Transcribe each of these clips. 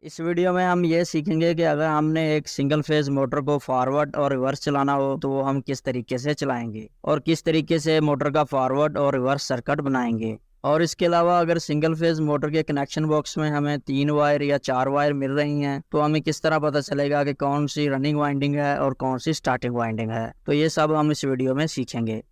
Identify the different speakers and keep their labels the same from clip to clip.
Speaker 1: इस वीडियो में हम ये सीखेंगे कि अगर हमने एक सिंगल फेज मोटर को फॉरवर्ड और रिवर्स चलाना हो तो वो हम किस तरीके से चलाएंगे और किस तरीके से मोटर का फॉरवर्ड और रिवर्स सर्किट बनाएंगे। और इसके अलावा अगर सिंगल फेज मोटर के कनेक्शन बॉक्स में हमें 3 वायर या 4 वायर मिल रही हैं तो हमें किस तरह पता चलेगा कि कौन सी रनिंग वाइंडिंग है और कौन सी स्टार्टिंग वाइंडिंग है। तो ये सब हम इस वीडियो में सीखेंगे।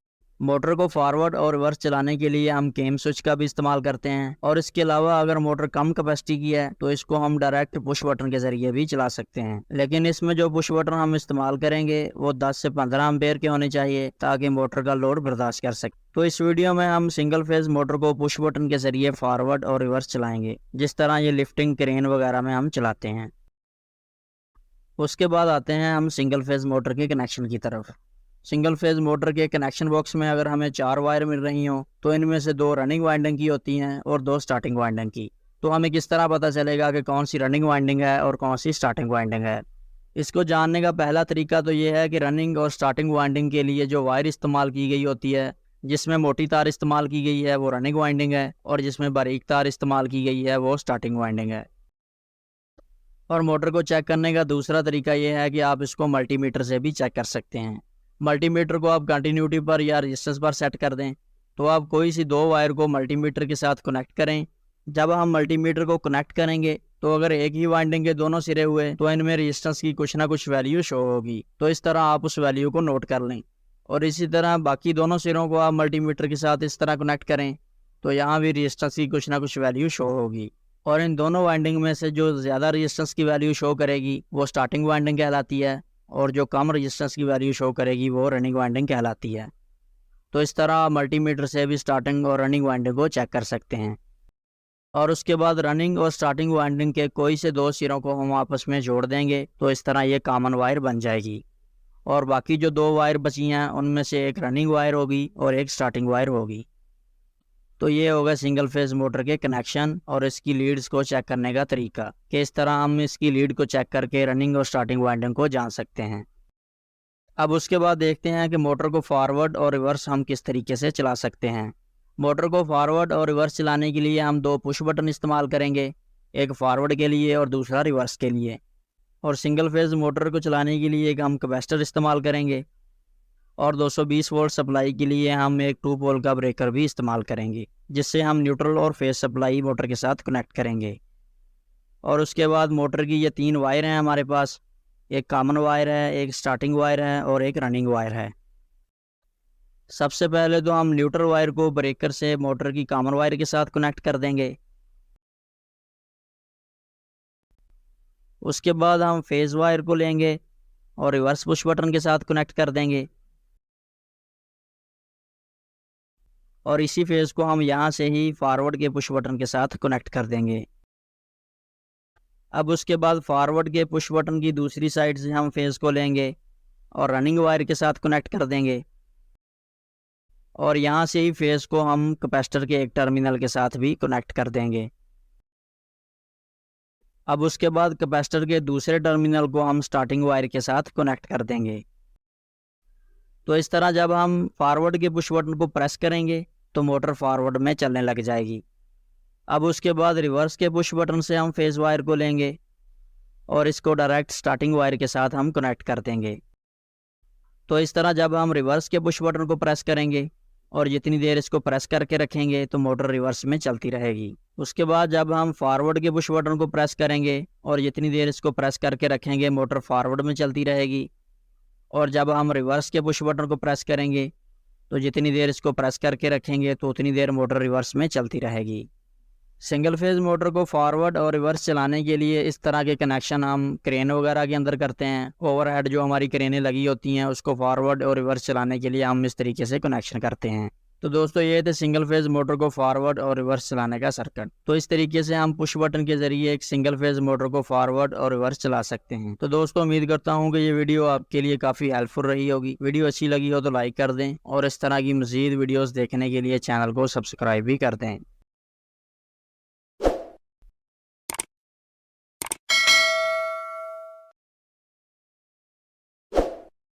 Speaker 1: मोटर को फॉरवर्ड और रिवर्स चलाने के लिए हम केम स्विच का भी इस्तेमाल करते हैं और इसके अलावा अगर मोटर कम कैपेसिटी की है तो इसको हम डायरेक्ट पुश बटन के जरिए भी चला सकते हैं। लेकिन इसमें जो पुश बटन हम इस्तेमाल करेंगे वो 10 से 15 एम्पेयर के होने चाहिए ताकि मोटर का लोड बर्दाश्त कर सके। तो इस वीडियो में हम सिंगल फेज मोटर को पुश बटन के जरिए फॉरवर्ड और रिवर्स चलाएंगे, जिस तरह ये लिफ्टिंग क्रेन वगैरह में हम चलाते हैं। उसके बाद आते हैं हम सिंगल फेज मोटर के कनेक्शन की तरफ। सिंगल फेज मोटर के कनेक्शन बॉक्स में अगर हमें 4 वायर मिल रही हो तो इनमें से 2 रनिंग वाइंडिंग की होती हैं और 2 स्टार्टिंग वाइंडिंग की। तो हमें किस तरह पता चलेगा कि कौन सी रनिंग वाइंडिंग है और कौन सी स्टार्टिंग वाइंडिंग है। इसको जानने का पहला तरीका तो ये है कि रनिंग और स्टार्टिंग वाइंडिंग के लिए जो वायर इस्तेमाल की गई होती है, जिसमें मोटी तार इस्तेमाल की गई है वो रनिंग वाइंडिंग है और जिसमें बारीक तार इस्तेमाल की गई है वो स्टार्टिंग वाइंडिंग है। और मोटर को चेक करने का दूसरा तरीका ये है कि आप इसको मल्टीमीटर से भी चेक कर सकते हैं। मल्टीमीटर को आप कंटिन्यूटी पर या रेजिस्टेंस पर सेट कर दें। तो आप कोई सी 2 वायर को मल्टीमीटर के साथ कनेक्ट करें। जब हम मल्टीमीटर को कनेक्ट करेंगे तो अगर एक ही वाइंडिंग के दोनों सिरे हुए तो इनमें रेजिस्टेंस की कुछ ना कुछ वैल्यू शो होगी। तो इस तरह आप उस वैल्यू को नोट कर लें। और इसी तरह बाकी दोनों सिरों को आप मल्टीमीटर के साथ इस तरह कनेक्ट करें तो यहाँ भी रेजिस्टेंस की कुछ ना कुछ वैल्यू शो होगी। और इन दोनों वाइंडिंग में से जो ज़्यादा रेजिस्टेंस की वैल्यू शो करेगी वो स्टार्टिंग वाइंडिंग कहलाती है और जो कम रेजिस्टेंस की वैल्यू शो करेगी वो रनिंग वाइंडिंग कहलाती है। तो इस तरह मल्टीमीटर से भी स्टार्टिंग और रनिंग वाइंडिंग को चेक कर सकते हैं। और उसके बाद रनिंग और स्टार्टिंग वाइंडिंग के कोई से 2 सिरों को हम आपस में जोड़ देंगे तो इस तरह ये कॉमन वायर बन जाएगी। और बाकी जो 2 वायर बची हैं उनमें से एक रनिंग वायर होगी और एक स्टार्टिंग वायर होगी। तो ये होगा सिंगल फेज मोटर के कनेक्शन और इसकी लीड्स को चेक करने का तरीका कि इस तरह हम इसकी लीड को चेक करके रनिंग और स्टार्टिंग वाइंडिंग को जान सकते हैं। अब उसके बाद देखते हैं कि मोटर को फॉरवर्ड और रिवर्स हम किस तरीके से चला सकते हैं। मोटर को फॉरवर्ड और रिवर्स चलाने के लिए हम 2 पुश बटन इस्तेमाल करेंगे, एक फॉरवर्ड के लिए और दूसरा रिवर्स के लिए। और सिंगल फेज मोटर को चलाने के लिए एक हम कैपेसिटर इस्तेमाल करेंगे और 220 वोल्ट सप्लाई के लिए हम एक 2 पोल का ब्रेकर भी इस्तेमाल करेंगे, जिससे हम न्यूट्रल और फेज सप्लाई मोटर के साथ कनेक्ट करेंगे। और उसके बाद मोटर की ये 3 वायर हैं हमारे पास, एक कॉमन वायर है, एक स्टार्टिंग वायर है और एक रनिंग वायर है। सबसे पहले तो हम न्यूट्रल वायर को ब्रेकर से मोटर की कॉमन वायर के साथ कनेक्ट कर देंगे। उसके बाद हम फेज वायर को लेंगे और रिवर्स पुश बटन के साथ कनेक्ट कर देंगे और इसी फेज को हम यहाँ से ही फॉरवर्ड के पुश बटन के साथ कनेक्ट कर देंगे। अब उसके बाद फॉरवर्ड के पुश बटन की दूसरी साइड से हम फेज को लेंगे और रनिंग वायर के साथ कनेक्ट कर देंगे और यहाँ से ही फेज को हम कैपेसिटर के एक टर्मिनल के साथ भी कनेक्ट कर देंगे। अब उसके बाद कैपेसिटर के दूसरे टर्मिनल को हम स्टार्टिंग वायर के साथ कनेक्ट कर देंगे। तो इस तरह जब हम फॉरवर्ड के पुश बटन को प्रेस करेंगे तो मोटर फॉरवर्ड में चलने लग जाएगी। अब उसके बाद रिवर्स के पुश बटन से हम फेज वायर को लेंगे और इसको डायरेक्ट स्टार्टिंग वायर के साथ हम कनेक्ट कर देंगे। तो इस तरह जब हम रिवर्स के पुश बटन को प्रेस करेंगे और जितनी देर इसको प्रेस करके रखेंगे तो मोटर रिवर्स में चलती रहेगी। उसके बाद जब हम फॉरवर्ड के पुश बटन को प्रेस करेंगे और जितनी देर इसको प्रेस करके रखेंगे मोटर फॉरवर्ड में चलती रहेगी। और जब हम रिवर्स के पुश बटन को प्रेस करेंगे तो जितनी देर इसको प्रेस करके रखेंगे तो उतनी देर मोटर रिवर्स में चलती रहेगी। सिंगल फेज मोटर को फॉरवर्ड और रिवर्स चलाने के लिए इस तरह के कनेक्शन हम क्रेन वगैरह के अंदर करते हैं। ओवरहेड जो हमारी क्रेनें लगी होती हैं उसको फॉरवर्ड और रिवर्स चलाने के लिए हम इस तरीके से कनेक्शन करते हैं। तो दोस्तों ये थे सिंगल फेज मोटर को फॉरवर्ड और रिवर्स चलाने का सर्किट। तो इस तरीके से हम पुश बटन के जरिए एक सिंगल फेज मोटर को फॉरवर्ड और रिवर्स चला सकते हैं। तो दोस्तों उम्मीद करता हूँ कि ये वीडियो आपके लिए काफ़ी हेल्पफुल रही होगी। वीडियो अच्छी लगी हो तो लाइक कर दें और इस तरह की मज़ीद वीडियोज़ देखने के लिए चैनल को सब्सक्राइब भी कर दें।